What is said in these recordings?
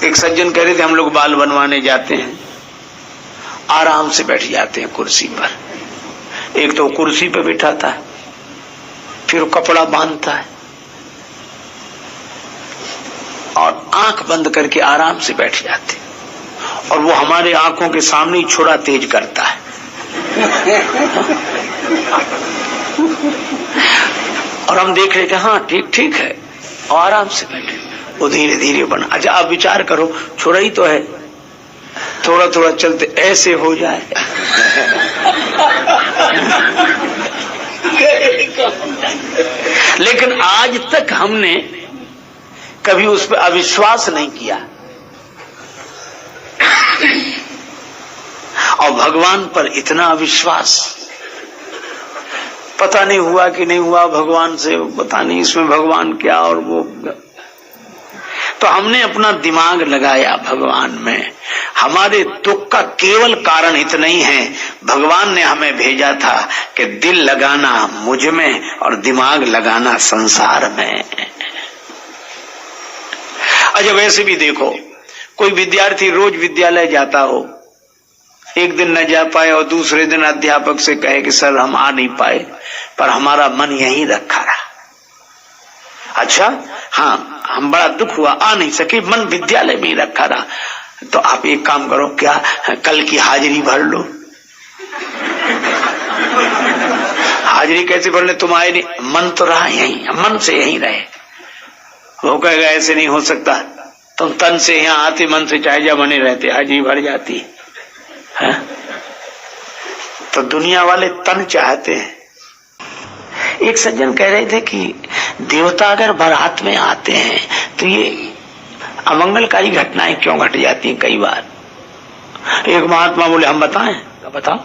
एक सज्जन कह रहे थे हम लोग बाल बनवाने जाते हैं, आराम से बैठ जाते हैं कुर्सी पर। एक तो कुर्सी पे बिठाता है, फिर कपड़ा बांधता है और आंख बंद करके आराम से बैठ जाते हैं, और वो हमारे आंखों के सामने ही छुरा तेज करता है। और हम देख रहे थे हाँ ठीक ठीक है, और आराम से बैठे। वो धीरे धीरे बना। अच्छा आप विचार करो, छुरा ही तो है, थोड़ा थोड़ा चलते ऐसे हो जाए। लेकिन आज तक हमने कभी उस पर अविश्वास नहीं किया, और भगवान पर इतना अविश्वास, पता नहीं हुआ कि नहीं हुआ भगवान से, पता नहीं इसमें भगवान क्या और वो। तो हमने अपना दिमाग लगाया भगवान में। हमारे दुख का केवल कारण इतना ही है, भगवान ने हमें भेजा था कि दिल लगाना मुझ में और दिमाग लगाना संसार में। अच्छा वैसे भी देखो, कोई विद्यार्थी रोज विद्यालय जाता हो, एक दिन न जा पाए और दूसरे दिन अध्यापक से कहे कि सर हम आ नहीं पाए, पर हमारा मन यहीं रखा रहा। अच्छा हाँ, हम बड़ा दुख हुआ, आ नहीं सके, मन विद्यालय में ही रखा रहा। तो आप एक काम करो, क्या कल की हाजिरी भर लो। हाजिरी कैसे भर ले, तुम आए नहीं, मन तो रहा यहीं, मन से यहीं रहे। वो कहेगा ऐसे नहीं हो सकता, तुम तन से यहाँ आते, मन से चाहे जा बने रहते, हाजिरी भर जाती है। तो दुनिया वाले तन चाहते हैं। एक सज्जन कह रहे थे कि देवता अगर बारात में आते हैं तो ये अमंगलकारी घटनाएं क्यों घट जाती हैं कई बार। एक महात्मा बोले हम बताएं, बताओ।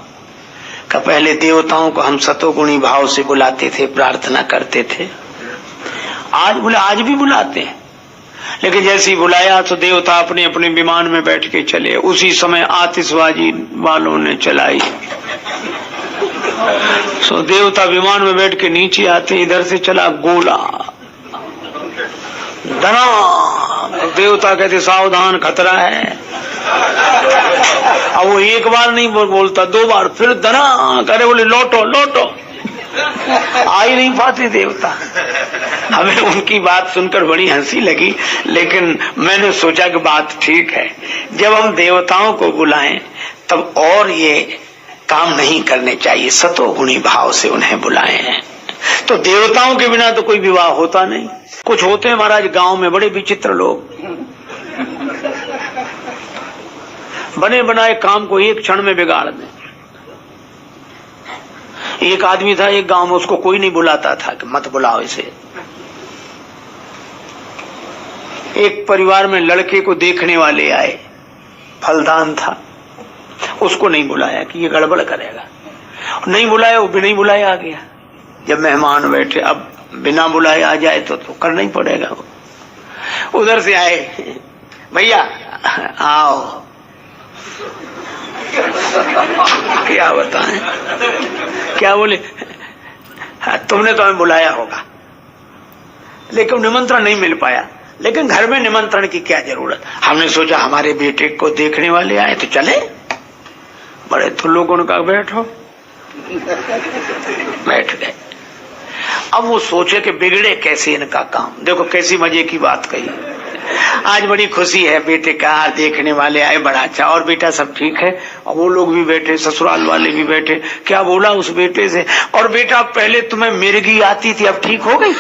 का पहले देवताओं को हम सतोगुणी भाव से बुलाते थे, प्रार्थना करते थे। आज बोले आज भी बुलाते हैं, लेकिन जैसे ही बुलाया तो देवता अपने अपने विमान में बैठ के चले। उसी समय आतिशबाजी वालों ने चलाई, सो देवता विमान में बैठ के नीचे आते, इधर से चला गोला, धना। देवता कहते सावधान खतरा है। अब वो एक बार नहीं बोलता, दो बार, फिर धना करे, बोले लौटो लौटो। आ ही नहीं पाते देवता। हमें उनकी बात सुनकर बड़ी हंसी लगी, लेकिन मैंने सोचा कि बात ठीक है। जब हम देवताओं को बुलाएं तब और ये काम नहीं करने चाहिए, सतोगुणी भाव से उन्हें बुलाएं हैं। तो देवताओं के बिना तो कोई विवाह होता नहीं। कुछ होते हैं महाराज गांव में बड़े विचित्र लोग, बने बनाए काम को एक क्षण में बिगाड़ दें। एक आदमी था एक गांव में, उसको कोई नहीं बुलाता था कि मत बुलाओ इसे। एक परिवार में लड़के को देखने वाले आए, फलदान था, उसको नहीं बुलाया कि ये गड़बड़ करेगा। नहीं बुलाया, वो भी नहीं बुलाया आ गया। जब मेहमान बैठे, अब बिना बुलाए आ जाए तो करना ही पड़ेगा। उधर से आए, भैया आओ। क्या बताएं, क्या बोले, तुमने तो हमें बुलाया होगा, लेकिन निमंत्रण नहीं मिल पाया। लेकिन घर में निमंत्रण की क्या जरूरत, हमने सोचा हमारे बेटे को देखने वाले आए तो चले। बड़े तो लोगों ने कहा बैठो, बैठ गए। अब वो सोचे कि बिगड़े कैसे इनका काम। देखो कैसी मजे की बात कही। आज बड़ी खुशी है, बेटे का देखने वाले आए, बड़ा अच्छा। और बेटा सब ठीक है, और वो लोग भी बैठे, ससुराल वाले भी बैठे। क्या बोला उस बेटे से, और बेटा पहले तुम्हें मिर्गी आती थी, अब ठीक हो गई।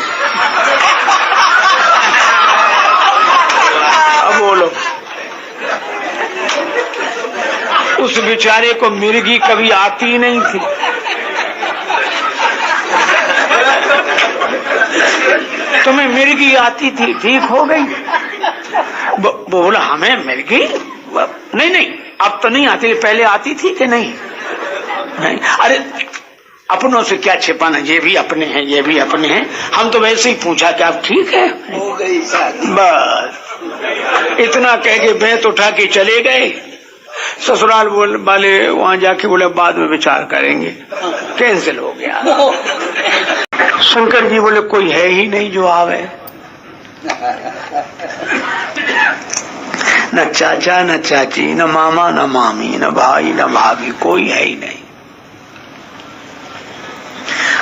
अब बोलो, उस बेचारे को मिर्गी कभी आती ही नहीं थी। तुम्हें मिर्गी आती थी, ठीक हो गई। बोला हमें मिर्गी नहीं नहीं अब तो नहीं आती, पहले आती थी कि नहीं? नहीं। अरे अपनों से क्या छिपाना, ये भी अपने हैं, ये भी अपने हैं। हम तो वैसे ही पूछा कि आप ठीक है, हो गई शादी। बस इतना कह के बेत उठा के चले गए। ससुराल वाले वहां जाके बोले बाद में विचार करेंगे, कैंसिल हो गया। शंकर जी बोले कोई है ही नहीं जो आवे। न चाचा न चाची, न मामा न मामी, न भाई न भाभी, कोई है ही नहीं।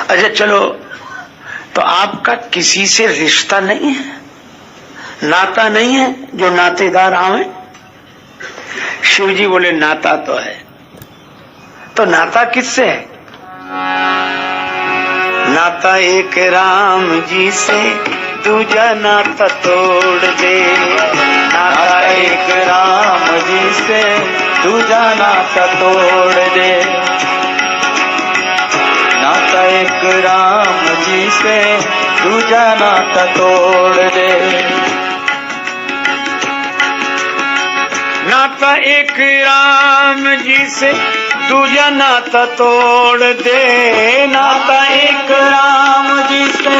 अच्छा चलो, तो आपका किसी से रिश्ता नहीं है, नाता नहीं है जो नातेदार आवे? शिव जी बोले नाता तो है। तो नाता किससे है? नाता एक राम जी से, दूजा नाता तोड़ दे। नाता एक राम जी से, दूजा नाता तोड़ दे। नाता एक राम जी से, दूजा नाता तोड़ दे। नाता एक राम जी से, दूजा नाता तोड़ दे। नाता एक राम जी से,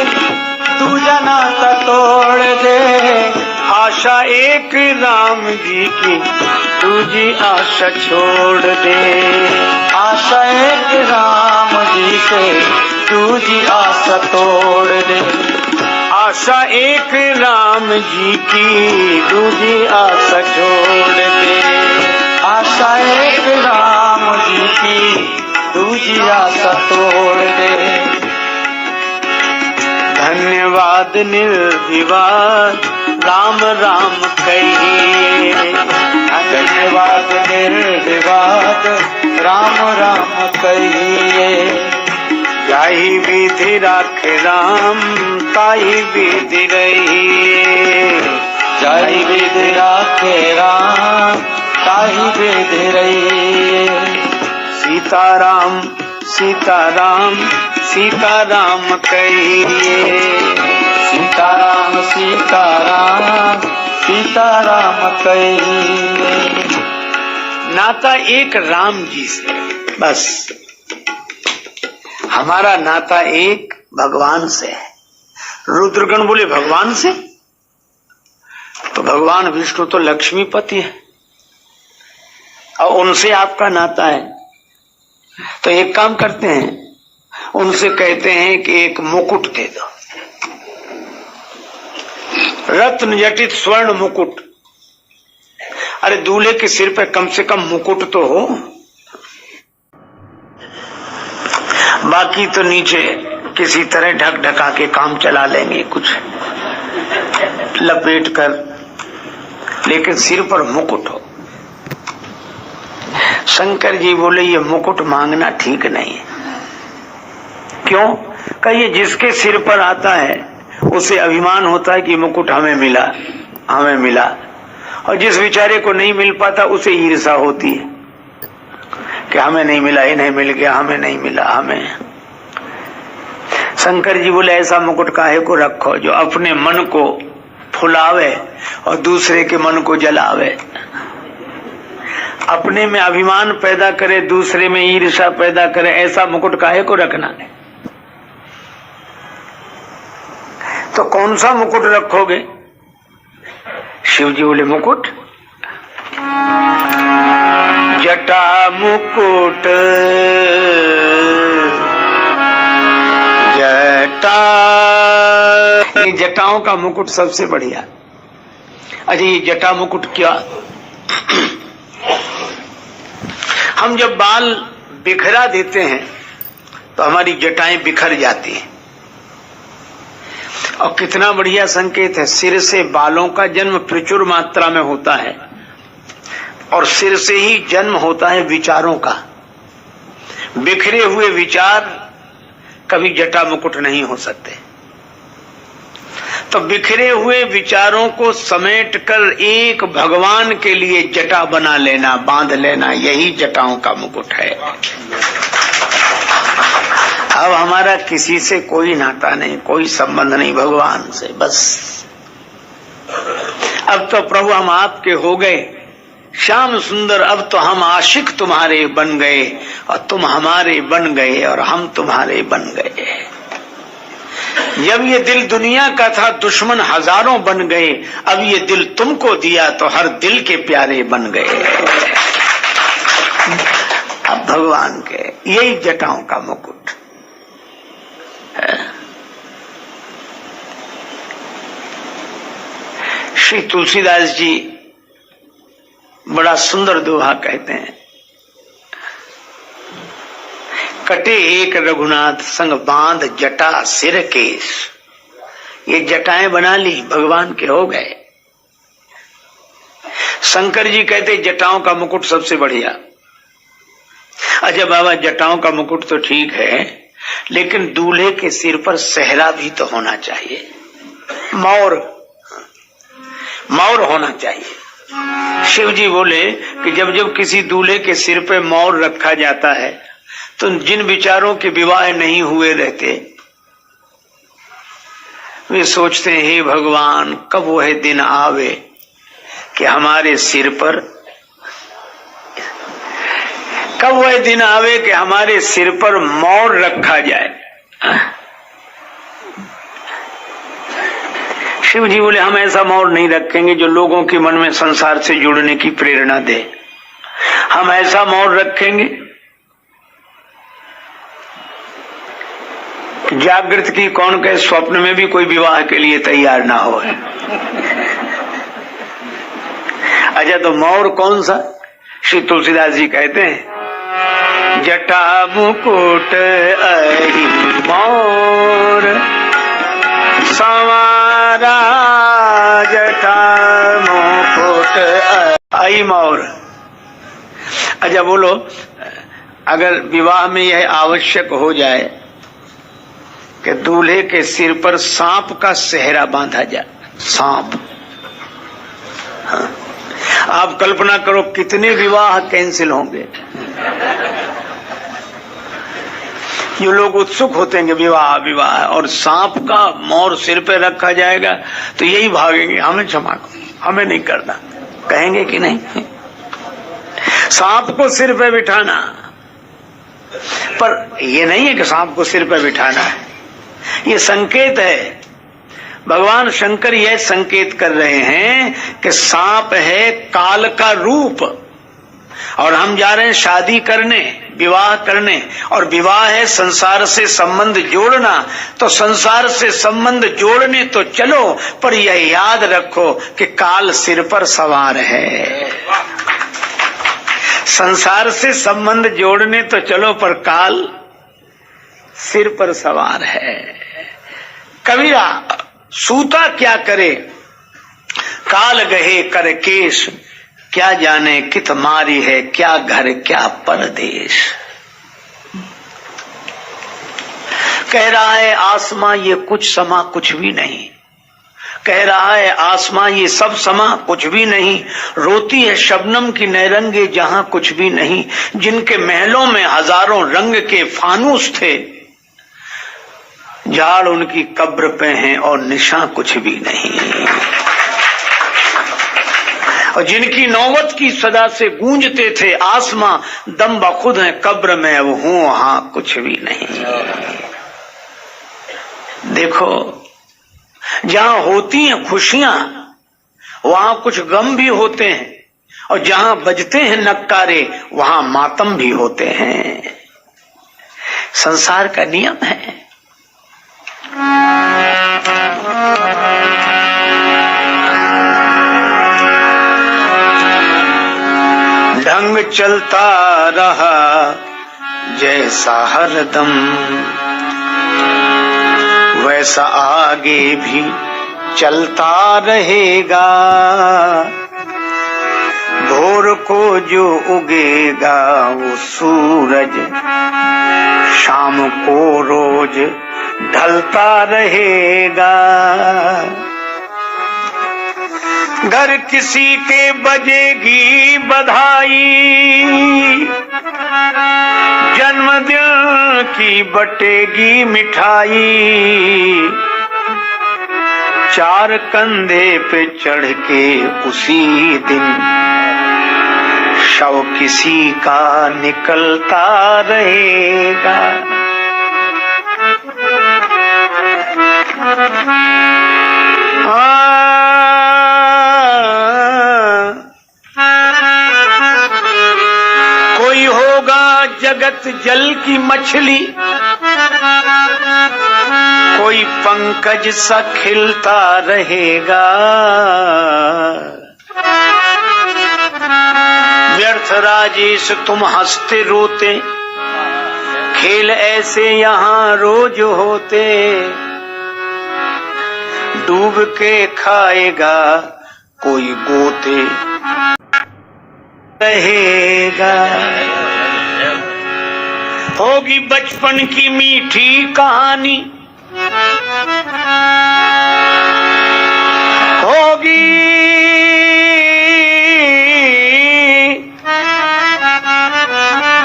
दूजा नाता तोड़ दे। आशा एक राम जी की, दूजी आशा छोड़ दे। आशा एक राम जी से, दूजी आशा तोड़ दे। आशा एक राम जी की, दूजी आशा छोड़ दे। आशा एक राम जी की, दूजी आशा तोड़ दे। धन्यवाद निर्विवाद राम राम कहिए। धन्यवाद निर्विवाद राम राम कहिए। जाहि विधि राखे राम, ताहि विधि रहिए। जाहि विधि राखे राम, ताहि विधि रहिए। सीताराम सीताराम सीताराम कहिए। सीताराम सीताराम सीताराम कहिए। नाता एक राम जी से, बस हमारा नाता एक भगवान से है। रुद्रगण बोले भगवान से? तो भगवान विष्णु तो लक्ष्मीपति है और उनसे आपका नाता है। तो एक काम करते हैं, उनसे कहते हैं कि एक मुकुट दे दो, रत्न जटित स्वर्ण मुकुट। अरे दूल्हे के सिर पे कम से कम मुकुट तो हो, बाकी तो नीचे किसी तरह ढक ढका के काम चला लेंगे, कुछ लपेट कर, लेकिन सिर पर मुकुट हो। शंकर जी बोले ये मुकुट मांगना ठीक नहीं है। क्यों? कहिए जिसके सिर पर आता है उसे अभिमान होता है कि मुकुट हमें मिला, हमें मिला, और जिस बेचारे को नहीं मिल पाता उसे ईर्ष्या होती है कि हमें नहीं मिला, इन्हें मिल गया, हमें नहीं मिला, हमें। शंकर जी बोले ऐसा मुकुट काहे को रखो जो अपने मन को फुलावे और दूसरे के मन को जलावे। अपने में अभिमान पैदा करे, दूसरे में ईर्ष्या पैदा करे, ऐसा मुकुट काहे को रखना है? तो कौन सा मुकुट रखोगे? शिव जी बोले मुकुट, जटा मुकुट जटा, ये जटाओं का मुकुट सबसे बढ़िया। अच्छा ये जटा मुकुट क्या? हम जब बाल बिखरा देते हैं तो हमारी जटाएं बिखर जाती हैं, और कितना बढ़िया संकेत है। सिर से बालों का जन्म प्रचुर मात्रा में होता है, और सिर से ही जन्म होता है विचारों का। बिखरे हुए विचार कभी जटा मुकुट नहीं हो सकते। तो बिखरे हुए विचारों को समेट कर एक भगवान के लिए जटा बना लेना, बांध लेना, यही जटाओं का मुकुट है। अब हमारा किसी से कोई नाता नहीं, कोई संबंध नहीं भगवान से, बस अब तो प्रभु हम आपके हो गए, श्याम सुंदर, अब तो हम आशिक तुम्हारे बन गए, और तुम हमारे बन गए और हम तुम्हारे बन गए। जब ये दिल दुनिया का था दुश्मन हजारों बन गए, अब ये दिल तुमको दिया तो हर दिल के प्यारे बन गए। अब भगवान के यही जटाओं का मुकुट है। श्री तुलसीदास जी बड़ा सुंदर दोहा कहते हैं, कटे एक रघुनाथ संग बांध जटा सिर केश। ये जटाएं बना ली, भगवान के हो गए। शंकर जी कहते जटाओं का मुकुट सबसे बढ़िया। अच्छा बाबा, जटाओं का मुकुट तो ठीक है, लेकिन दूल्हे के सिर पर सेहरा भी तो होना चाहिए, मौर होना चाहिए। शिव जी बोले कि जब जब किसी दूल्हे के सिर पे मौर रखा जाता है तो जिन विचारों के विवाह नहीं हुए रहते वे सोचते हैं, हे भगवान कब वह दिन आवे कि हमारे सिर पर, कब वह दिन आवे कि हमारे सिर पर मौर रखा जाए। शिव जी बोले हम ऐसा मौर नहीं रखेंगे जो लोगों के मन में संसार से जुड़ने की प्रेरणा दे। हम ऐसा मौर रखेंगे जागृत की कौन कहे स्वप्न में भी कोई विवाह के लिए तैयार ना हो। अच्छा तो मौर कौन सा? श्री तुलसीदास जी कहते हैं, जटा मुकुट अहि मौर संवारा, जटा मुकुट अहि मौर। अच्छा बोलो, अगर विवाह में यह आवश्यक हो जाए कि दूल्हे के सिर पर सांप का सेहरा बांधा जाए, सांप, हाँ। आप कल्पना करो कितने विवाह कैंसिल होंगे। ये लोग उत्सुक होते हैं कि विवाह विवाह, और सांप का मौर सिर पे रखा जाएगा तो यही भागेंगे, हमें क्षमा करो, हमें नहीं करना, कहेंगे कि नहीं। सांप को सिर पे बिठाना, पर ये नहीं है कि सांप को सिर पे बिठाना है, ये संकेत है। भगवान शंकर यह संकेत कर रहे हैं कि सांप है काल का रूप, और हम जा रहे हैं शादी करने, विवाह करने, और विवाह है संसार से संबंध जोड़ना। तो संसार से संबंध जोड़ने तो चलो, पर यह याद रखो कि काल सिर पर सवार है। संसार से संबंध जोड़ने तो चलो, पर काल सिर पर सवार है। कबीरा सूता क्या करे, काल गहे कर केश, क्या जाने कित मारी है, क्या घर क्या परदेश। कह रहा है आसमां ये कुछ समा कुछ भी नहीं, कह रहा है आसमां ये सब समा कुछ भी नहीं। रोती है शबनम की नैरंगे जहां कुछ भी नहीं, जिनके महलों में हजारों रंग के फानूस थे, झाड़ उनकी कब्र पे हैं और निशान कुछ भी नहीं। और जिनकी नौबत की सदा से गूंजते थे आसमां, दम बखुद है कब्र में अब हूं वहां कुछ भी नहीं। देखो, जहां होती हैं खुशियां वहां कुछ गम भी होते हैं, और जहां बजते हैं नक्कारे वहां मातम भी होते हैं। संसार का नियम है। ढंग चलता रहा जैसा हरदम, वैसा आगे भी चलता रहेगा। भोर को जो उगेगा वो सूरज, शाम को रोज ढलता रहेगा। घर किसी के बजेगी बधाई, जन्मदिन की बटेगी मिठाई। चार कंधे पे चढ़ के उसी दिन शव किसी का निकलता रहेगा। कोई होगा जगत जल की मछली, कोई पंकज सा खिलता रहेगा। व्यर्थ राजेश तुम हंसते रोते, खेल ऐसे यहाँ रोज होते, डूब के खाएगा कोई गोते रहेगा। होगी बचपन की मीठी कहानी, होगी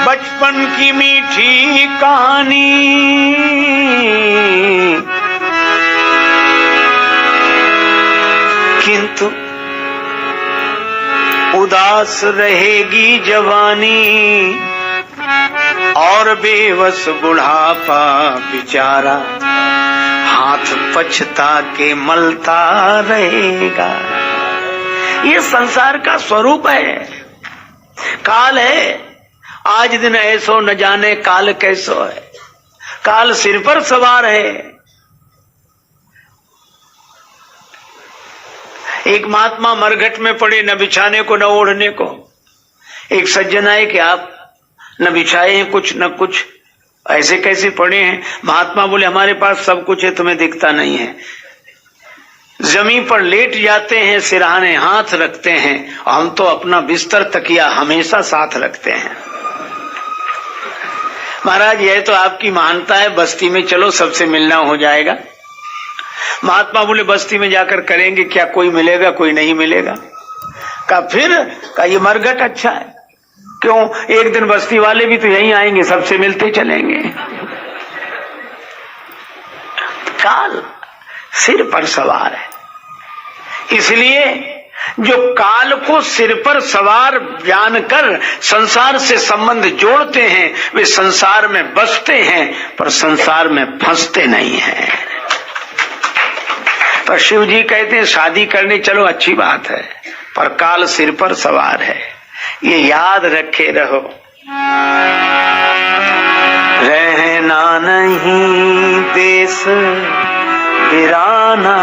बचपन की मीठी कहानी, किंतु उदास रहेगी जवानी, और बेबस बुढ़ापा बेचारा हाथ पछता के मलता रहेगा। ये संसार का स्वरूप है, काल है। आज दिन ऐसो न जाने काल कैसो है, काल सिर पर सवार है। एक महात्मा मरघट में पड़े, न बिछाने को न ओढ़ने को। एक सज्जन आए कि आप न बिछाए हैं कुछ न कुछ, ऐसे कैसे पड़े हैं? महात्मा बोले हमारे पास सब कुछ है, तुम्हें दिखता नहीं है। जमीन पर लेट जाते हैं, सिरहाने हाथ रखते हैं, और हम तो अपना बिस्तर तकिया हमेशा साथ रखते हैं। महाराज यह तो आपकी मानता है, बस्ती में चलो सबसे मिलना हो जाएगा। महात्मा बोले बस्ती में जाकर करेंगे क्या, कोई मिलेगा कोई नहीं मिलेगा। का फिर का ये मरघट अच्छा है, क्यों? एक दिन बस्ती वाले भी तो यहीं आएंगे, सबसे मिलते चलेंगे। काल सिर पर सवार है, इसलिए जो काल को सिर पर सवार जानकर संसार से संबंध जोड़ते हैं, वे संसार में बसते हैं, पर संसार में फंसते नहीं हैं। पर शिव जी कहते हैं शादी करने चलो अच्छी बात है, पर काल सिर पर सवार है, ये याद रखे रहो। रहना नहीं देश वीराना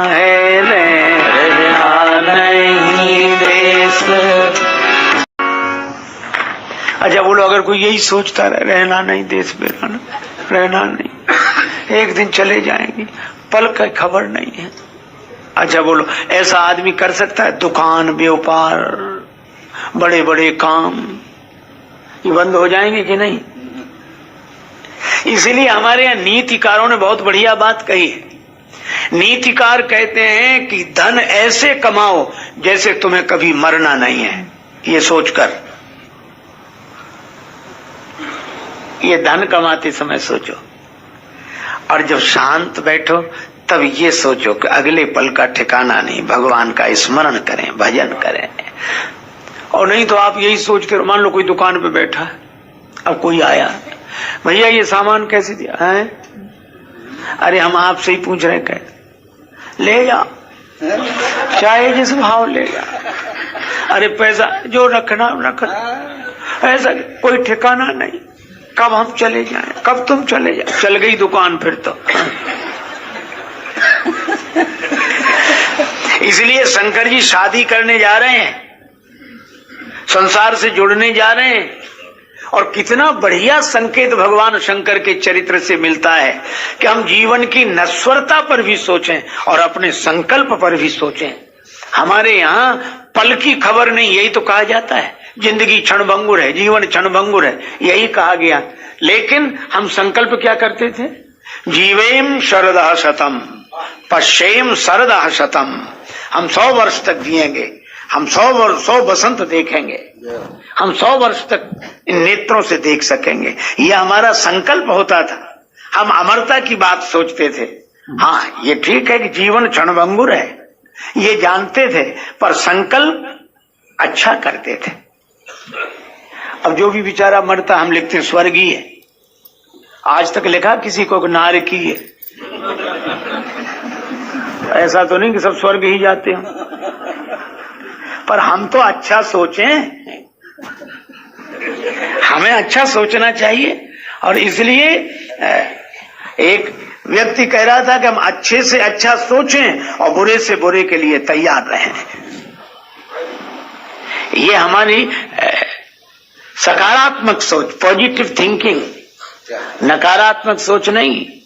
है, रहना नहीं देश। अच्छा बोलो, अगर कोई यही सोचता रहे रहना नहीं देश वीराना, रहना नहीं, एक दिन चले जाएंगे, पल का खबर नहीं है। अच्छा बोलो, ऐसा आदमी कर सकता है? दुकान व्यापार बड़े बड़े काम ये बंद हो जाएंगे कि नहीं? इसलिए हमारे यहाँ नीतिकारों ने बहुत बढ़िया बात कही है। नीतिकार कहते हैं कि धन ऐसे कमाओ जैसे तुम्हें कभी मरना नहीं है, ये सोचकर। ये धन कमाते समय सोचो, और जब शांत बैठो तब ये सोचो कि अगले पल का ठिकाना नहीं, भगवान का स्मरण करें, भजन करें। और नहीं तो आप यही सोच कर, मान लो कोई दुकान पे बैठा है, अब कोई आया, भैया ये सामान कैसे दिया है? अरे हम आपसे ही पूछ रहे, कैसे ले जाओ, चाहे जिस भाव ले जाओ। अरे पैसा जो रखना रखना, ऐसा कोई ठिकाना नहीं, कब हम चले जाएं, कब तुम चले जाए। चल गई दुकान फिर तो। इसलिए शंकर जी शादी करने जा रहे हैं, संसार से जुड़ने जा रहे हैं, और कितना बढ़िया संकेत भगवान शंकर के चरित्र से मिलता है कि हम जीवन की नश्वरता पर भी सोचें और अपने संकल्प पर भी सोचें। हमारे यहाँ पल की खबर नहीं, यही तो कहा जाता है, जिंदगी क्षणभंगुर है, जीवन क्षणभंगुर है, यही कहा गया। लेकिन हम संकल्प क्या करते थे? जीवेम शरदः शतम पश्येम शरदः शतम। हम 100 वर्ष तक जिएंगे, हम 100 बसंत देखेंगे, हम 100 वर्ष तक इन नेत्रों से देख सकेंगे। यह हमारा संकल्प होता था। हम अमरता की बात सोचते थे। हाँ, ये ठीक है कि जीवन क्षणभंगुर है, ये जानते थे, पर संकल्प अच्छा करते थे। अब जो भी बेचारा मरता, हम लिखते हैं स्वर्गीय है। आज तक लिखा किसी को नारकीय? ऐसा तो नहीं कि सब स्वर्ग ही जाते हो, पर हम तो अच्छा सोचें, हमें अच्छा सोचना चाहिए। और इसलिए एक व्यक्ति कह रहा था कि हम अच्छे से अच्छा सोचें और बुरे से बुरे के लिए तैयार रहें। ये हमारी सकारात्मक सोच, पॉजिटिव थिंकिंग, नकारात्मक सोच नहीं।